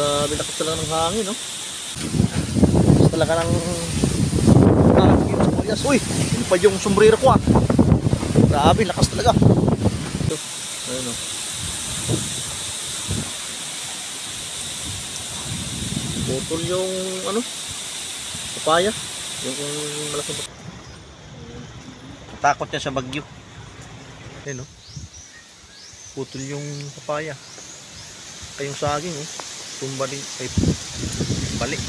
Grabe, lakas talaga ng hangin, no? Lakas talaga ng hangin sa Marias. Uy, ano pa yung sombrero ko, ah? Grabe, lakas talaga. Ito, ayun, no? Putol yung, ano, papaya. Yung malaking papaya. Takot niya sa bagyo. Ayun, no? Putol yung papaya. Kayong saging, oh. Tumba din ay balik.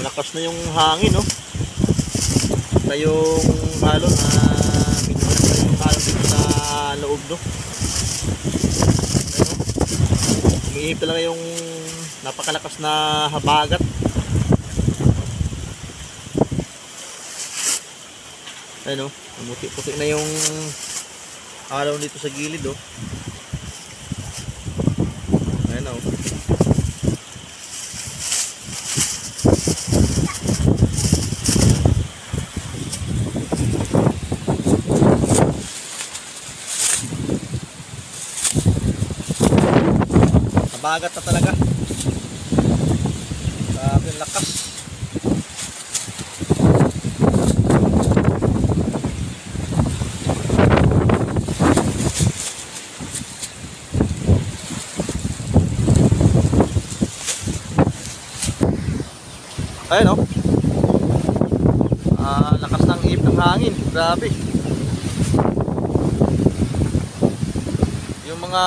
Malakas na yung hangin, no? Na yung halo na medyo yung halo dito sa loob, no? Umiihip talaga yung napakalakas na habagat. Ayun, no? Puti-puti na yung halo dito sa gilid, oh. Ayun, no? Habagat na talaga. Grabe ang lakas. Ayun, no? Lakas ng ihip ng hangin. Grabe. Yung mga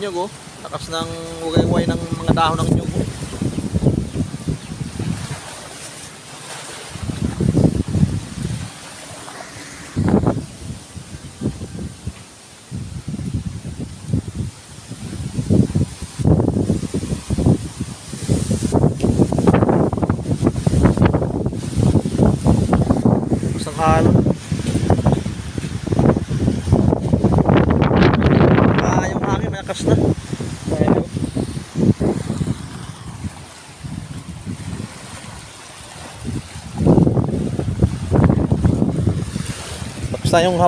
nyug, oh. Lakas ng wagay-way ng mga dahon ng nyug. Isang halo. Yung hangin may lakas na. Basta yung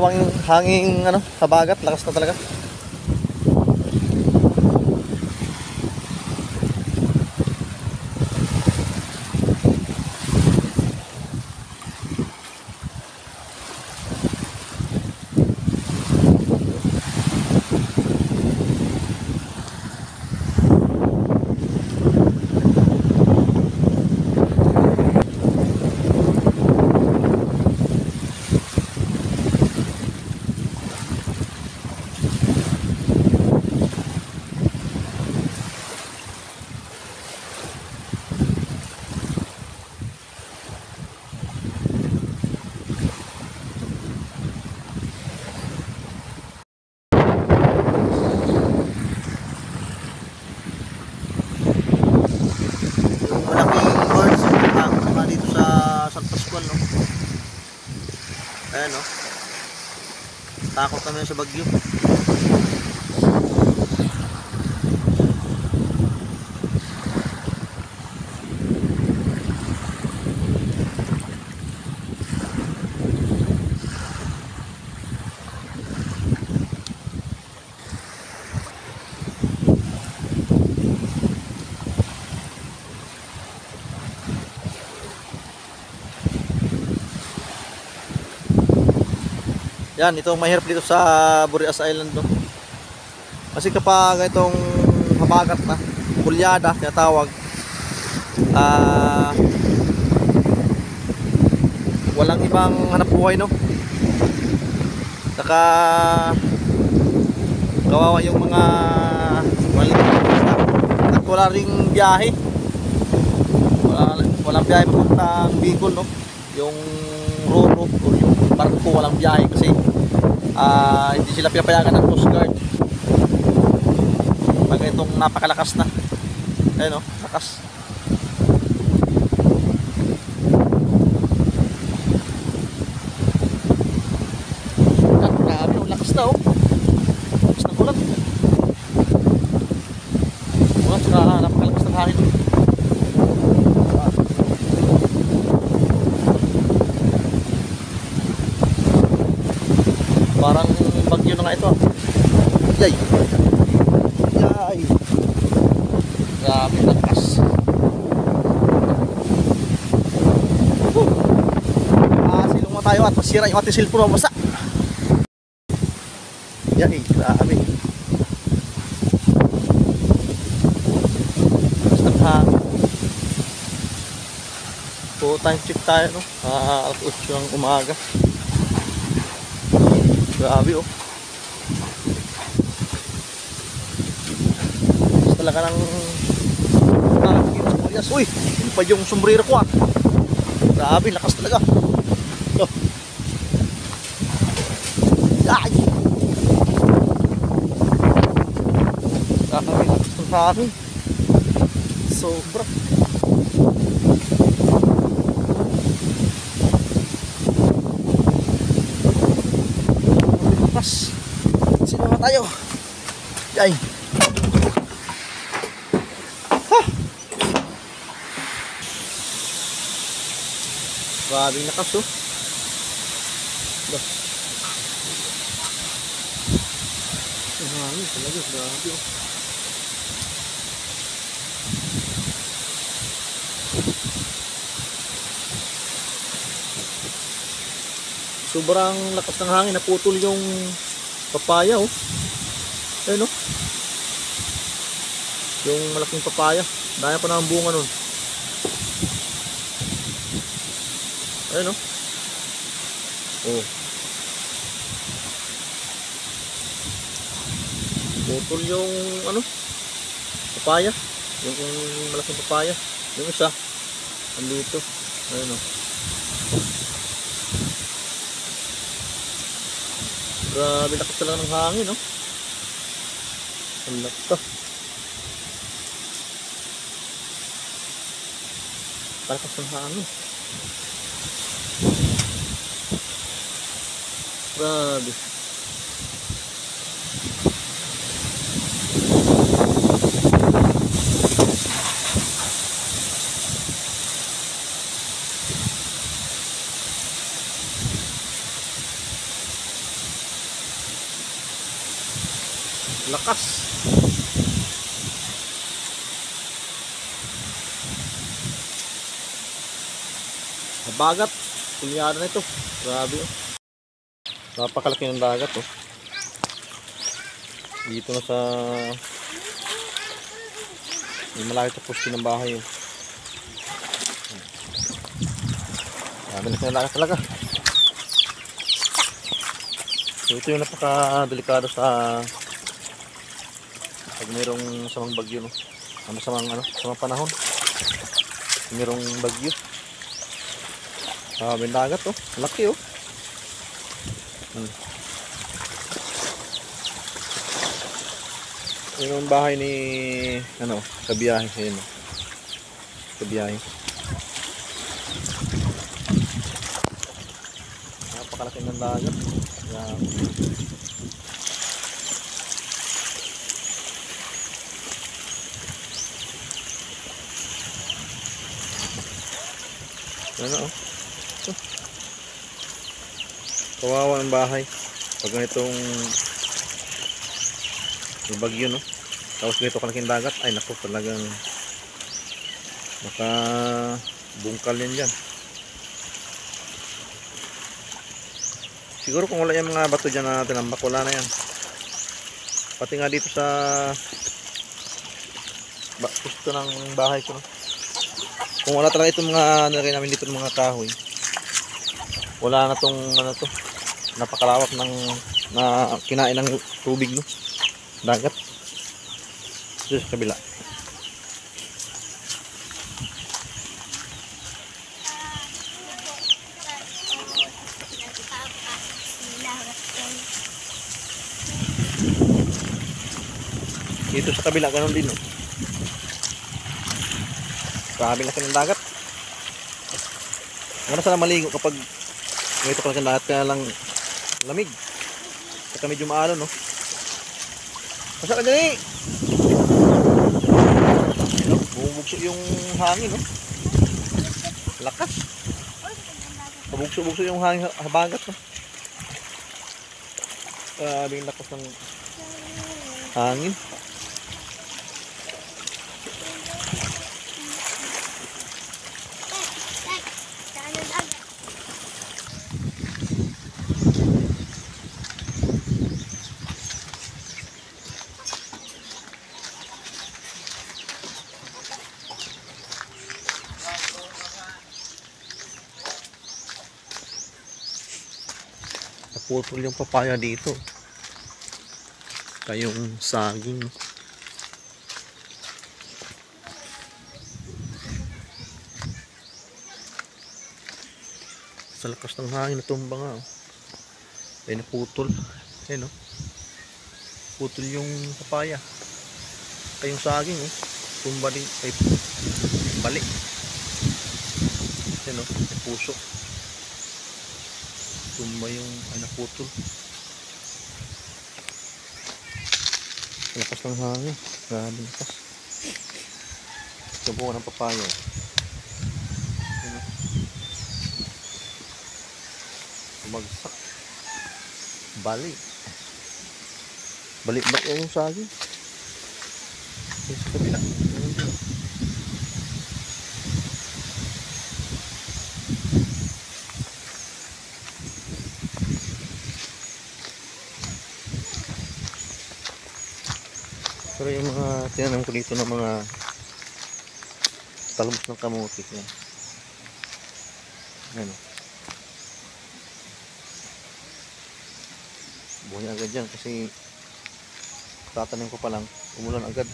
hanging ano, habagat, lakas na talaga. Ayan, no? Takot kami sa bagyo. Yan, ito mahirap dito sa Burias Island, no? Kasi kapag itong habagat na, kulyada, tinatawag, walang ibang hanap buhay, no? Saka kawawa yung mga at wala ring biyahe. Walang biyahe papuntang Bicol, no? Yung Roro o yung barko walang biyahe kasi hindi sila pinapayagan ng Coast Guard pag itong napakalakas na. Ayun, no? Lakas. na oh. Lakas ng ulan. Ulan, saka napakalakas ng hangin. Parang bagyo na nga ito. Yay! Yay! Grabe lakas. Silong mo tayo at masira yung ating cellphone mabasa. Yay! Grabe. Basta hangin. So time check tayo no. Alas 8 ng umaga. Grabe oh. Basta talaga ng Marias. Uy, yun pa yung sombrero ko ah. Grabe, lakas talaga. Oh. Ay! Grabe, lakas ng hangin. Sobra. Sino nga tayo? Yay! Ha! Grabe lakas oh. Grabe talaga, grabe oh. Sobrang lakas ng hangin, naputol yung papaya oh. Ayun oh. Yung malaking papaya, daya pa na ang bunga nun. Ayun oh. Oh. Putol yung ano? Papaya. Yung malaking papaya. Yung isa andito. Ayun oh. Grabe lakas talaga ng hangin no. Ang lakas. Lakas ng hangin. Grabe. Lakas. Bagat. Kunyara na ito. Grabe oh. Napakalaki ng dagat oh. Dito na sa may malaki sa poste ng bahay oh. Grabe na ng dagat talaga. So ito yung napaka-delikado sa pag mayroong samang bagyo no. Samang panahon. Mayroong bagyo. May dagat oh. Laki oh. Yun yung bahay ni ano, kabiyahe. Ayun oh. Kabiyahe. Napakalaki ng dagat. Yan. Ano oh. Kawawa ng bahay pag ganitong bagyo no. Tapos ganito kalaking dagat, ay naku, talagang makabungkal yan dyan. Siguro kung wala yung mga bato dyan na tinambak, wala na yan. Pati nga dito sa gusto ng bahay ko no? Kung wala talaga itong mga nilagay namin dito ng mga kahoy, wala na tong ano to, napakalawak ng na kinain ng tubig no, dagat. Dito sa kabila. Dito sa kabila ganun din no. Grabe laki ng dagat. Ano sana maligo kapag ganito kalaki ng dagat, kaya lang lamig. Saka medyo maalo, no? Masarap gani! No? Bumubugso yung hangin, no? Lakas! Bumubugso yung hangin habagat, no? Grabe yung lakas ng hangin. Naputol yung papaya dito. Kayong saging. Sa lakas ng hangin natumba nga. Ay naputol. Ayan o. Putol yung papaya. Kayong saging o. Tumba din. Ay balik. Ayan o. May puso. Tumba yung ay naputol. Lakas ng hangin. Grabe lakas. Sabuhan ng papaya. Bumagsak. Bali. Balik yung saging. Sa kabila. Pero yung mga tinanong ko dito ng mga talbos ng kamuti yan. Ano? Buhay agad yan kasi tatanim ko pa lang, umulan agad.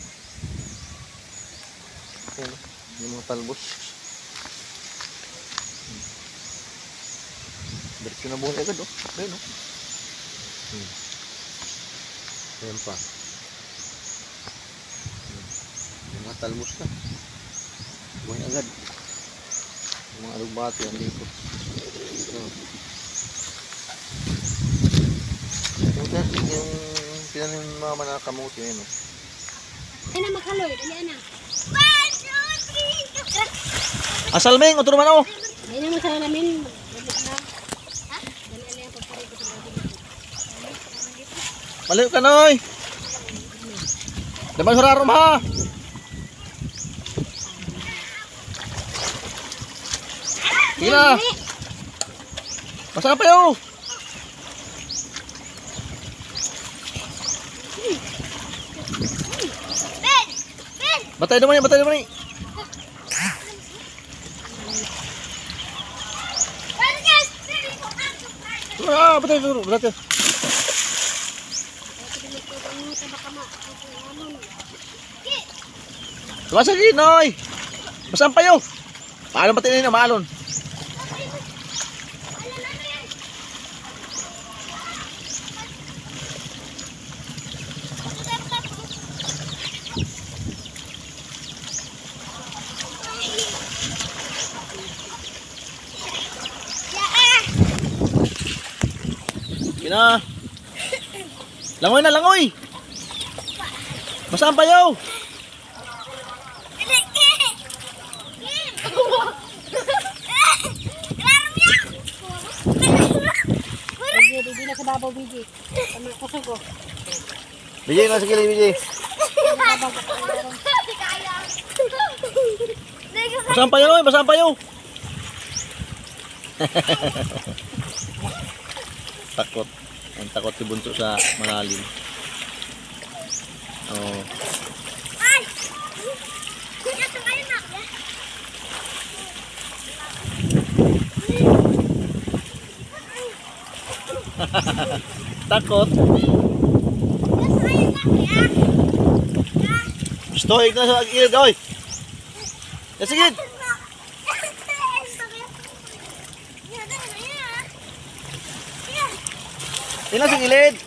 Ayan, yung mga talbos. Diretso na buhay agad, oh. Ayan, oh. Ayan pa. Yung mga talbos na. Buhay agad. Yung mga alugbati ang dito. Yung pinanin ng mga manakamuti yun. Ay na maghaloy, dali na. Asal Ming, utro man ako. Ay na magsara namin. Dali na. Ha? Dali na yung pagpari ko sa bago. Malayo ka noy. Dapat sararom ha. Gila. Masarap pa yun. Batay naman yan, batay naman yan. Batay, batay. Tumasag yun, Noy. Masaan pa yun? Maalon batay na yun, maalon. Kina. Langoy na, langoy. Masaan pa yaw? Hindi na sa babaw, Biji. Tama ko sugo. Biji, nasa kilay, Biji. Masaan pa yaw, masaan pa yaw? Takot. Ang takot si Bunso sa malalim. Oh. Ay! Kuya, tumayo na. Takot. Stoy na sa ilid, oy. Sige. Tingnan sa gilid.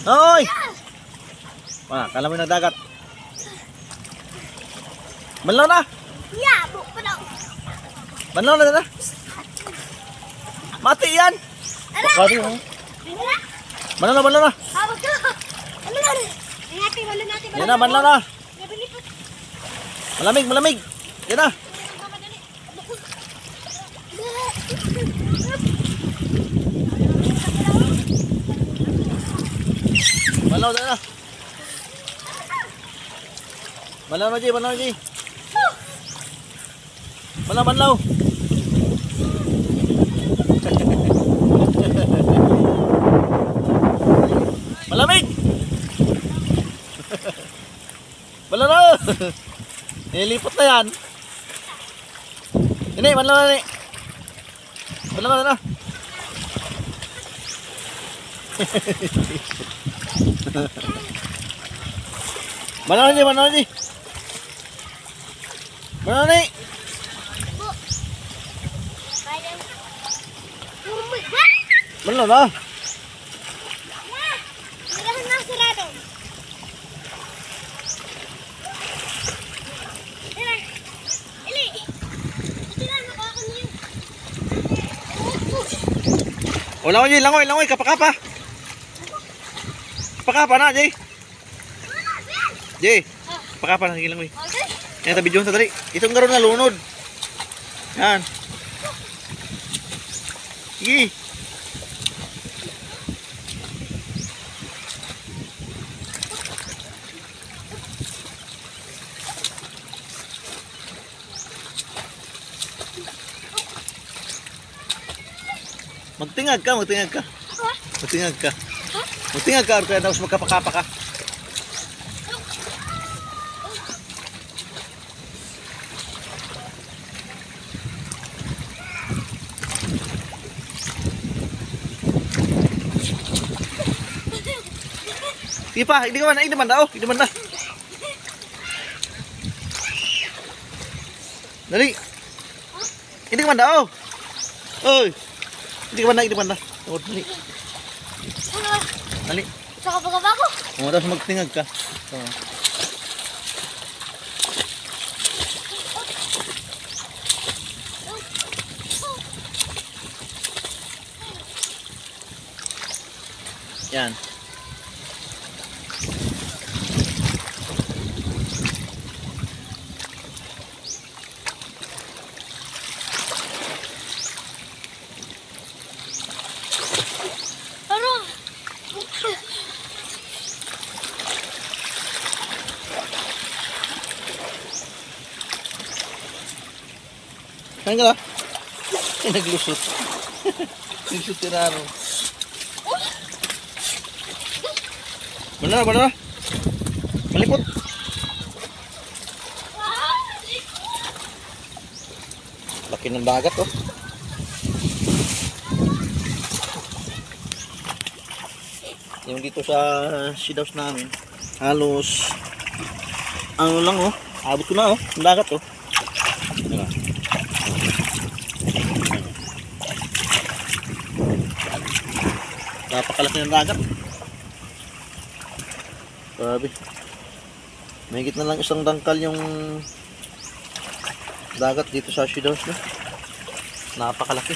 Hoy! Kala mo yung nagdagat. Banlaw na! Yeah, buk pa daw. Banlaw na na. Mati yan! Bakari mo. Banla na. Hawag ka. Ano na? Ingati, wala natin. Yan na, banla na. Malamig. Yan na. Banlaw na. Banlaw na, Jay. Banlaw. Malamig! Bala na! Nilipot na yan. Ini, bala na ni. Bala na. Bala na ni. Bala na ni. Bala na. O langoy, Jay, langoy, kapakapa. Kapakapa na, Jay. Kapakapa na, sige langoy. Yan, tabi dyan, tadali. Itong garon na lunod. Yan. Sige. Magtingag ka. Magtingag ka, kaya tapos magkapakapa ka. Sige pa, hindi man na. Dali. Hindi ka man na. Oy. Hindi ka man na. Dali. Saka pagkaba ko. Tapos magtingag ka. Yan. Kain ka na? Ay, naglusot. Naglusot si Raro. Bala. Malipot. Laki ng dagat, oh. Yung dito sa Sidaws namin, halos, ano lang, oh. Abot ko na, oh. Ang dagat, oh. Napakalaki ng dagat. Grabe. Mahigit na lang isang dangkal yung dagat dito sa Sidaws, no? Napakalaki.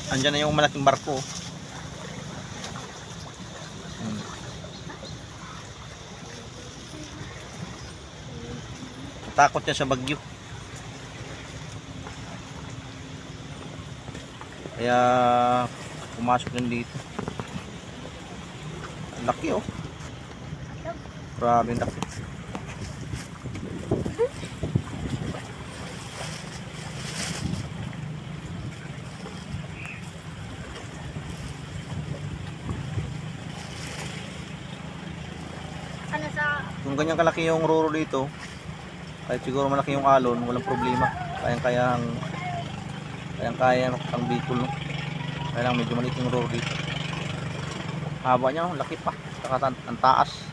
Andyan na yung malaking barko. Takot niya sa bagyo. Kaya pumasok din dito. Ang laki, oh. Grabe ang laki. Kung ganyan kalaki yung roro dito, kahit siguro malaki yung alon, walang problema. Kayang ang Bicol, no? Kaya lang medyo maliit yung roro dito. Haba niya, laki pa. Saka ang taas.